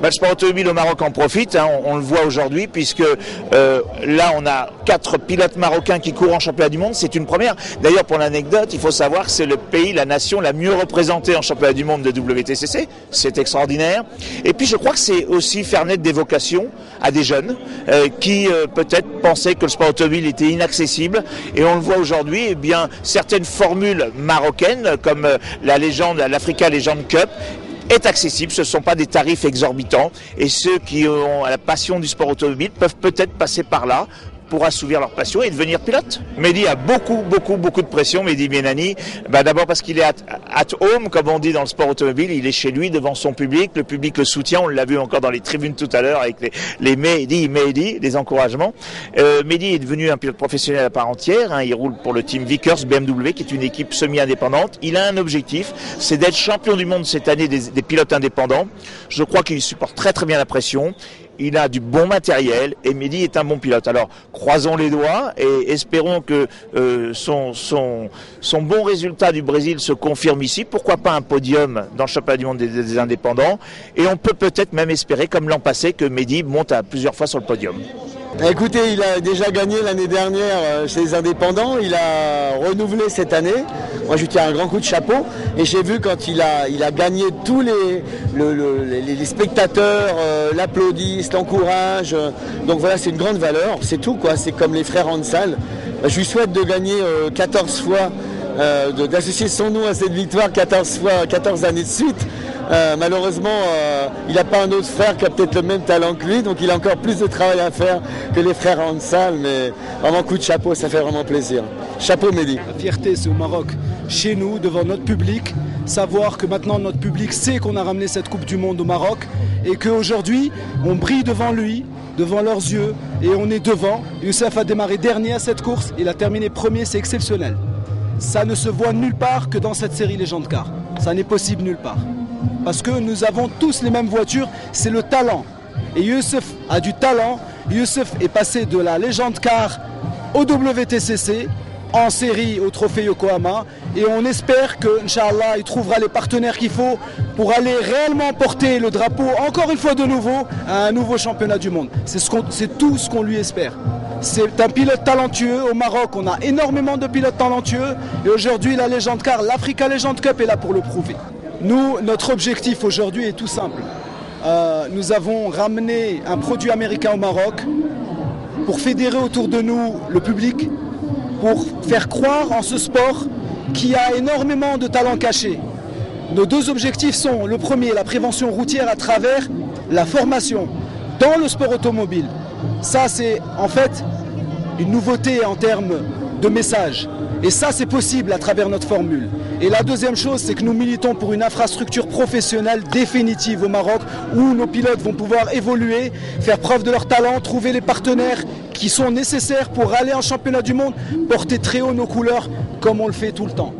Le sport automobile au Maroc en profite, hein, on le voit aujourd'hui, puisque là on a 4 pilotes marocains qui courent en championnat du monde, c'est une première. D'ailleurs, pour l'anecdote, il faut savoir que c'est le pays, la nation la mieux représentée en championnat du monde de WTCC, c'est extraordinaire. Et puis je crois que c'est aussi faire naître des vocations à des jeunes qui peut-être pensaient que le sport automobile était inaccessible, et on le voit aujourd'hui, eh bien certaines formules marocaines comme la légende, l'Africa Legend Cup, est accessible, ce ne sont pas des tarifs exorbitants, et ceux qui ont la passion du sport automobile peuvent peut-être passer par là pour assouvir leur passion et devenir pilote. Mehdi a beaucoup de pression, Mehdi Benani. D'abord parce qu'il est at home, comme on dit dans le sport automobile, il est chez lui devant son public, le public le soutient, on l'a vu encore dans les tribunes tout à l'heure avec les Mehdi, les encouragements. Mehdi est devenu un pilote professionnel à part entière, hein, il roule pour le team Vickers BMW, qui est une équipe semi-indépendante. Il a un objectif, c'est d'être champion du monde cette année des pilotes indépendants. Je crois qu'il supporte très bien la pression. Il a du bon matériel et Mehdi est un bon pilote. Alors croisons les doigts et espérons que son bon résultat du Brésil se confirme ici. Pourquoi pas un podium dans le championnat du monde des indépendants, et on peut peut-être même espérer, comme l'an passé, que Mehdi monte à plusieurs fois sur le podium. Écoutez, il a déjà gagné l'année dernière chez les indépendants, il a renouvelé cette année. Moi je lui tiens un grand coup de chapeau, et j'ai vu quand il a gagné, tous les spectateurs l'applaudissent, l'encouragent. Donc voilà, c'est une grande valeur, c'est tout quoi, c'est comme les frères Hansal. Je lui souhaite de gagner 14 fois, d'associer son nom à cette victoire 14 fois, 14 années de suite. Malheureusement, il n'a pas un autre frère qui a peut-être le même talent que lui, donc il a encore plus de travail à faire que les frères Hansal, mais vraiment coup de chapeau, ça fait vraiment plaisir. Chapeau Mehdi. La fierté, c'est au Maroc, chez nous, devant notre public, savoir que maintenant notre public sait qu'on a ramené cette Coupe du Monde au Maroc, et qu'aujourd'hui, on brille devant lui, devant leurs yeux, et on est devant. Youssef a démarré dernier à cette course, il a terminé premier, c'est exceptionnel. Ça ne se voit nulle part que dans cette série Legend Car. Ça n'est possible nulle part. Parce que nous avons tous les mêmes voitures, c'est le talent. Et Youssef a du talent. Youssef est passé de la Legend Car au WTCC, en série au trophée Yokohama. Et on espère que, Inch'Allah, il trouvera les partenaires qu'il faut pour aller réellement porter le drapeau, encore une fois de nouveau, à un nouveau championnat du monde. C'est tout ce qu'on lui espère. C'est un pilote talentueux. Au Maroc, on a énormément de pilotes talentueux. Et aujourd'hui, la Legend Car, l'Africa Legend Cup est là pour le prouver. Nous, notre objectif aujourd'hui est tout simple. Nous avons ramené un produit américain au Maroc pour fédérer autour de nous le public, pour faire croire en ce sport qui a énormément de talents cachés. Nos deux objectifs sont, le premier, la prévention routière à travers la formation dans le sport automobile. Ça, c'est en fait une nouveauté en termes de message. Et ça, c'est possible à travers notre formule. Et la deuxième chose, c'est que nous militons pour une infrastructure professionnelle définitive au Maroc, où nos pilotes vont pouvoir évoluer, faire preuve de leur talent, trouver les partenaires qui sont nécessaires pour aller en championnat du monde, porter très haut nos couleurs comme on le fait tout le temps.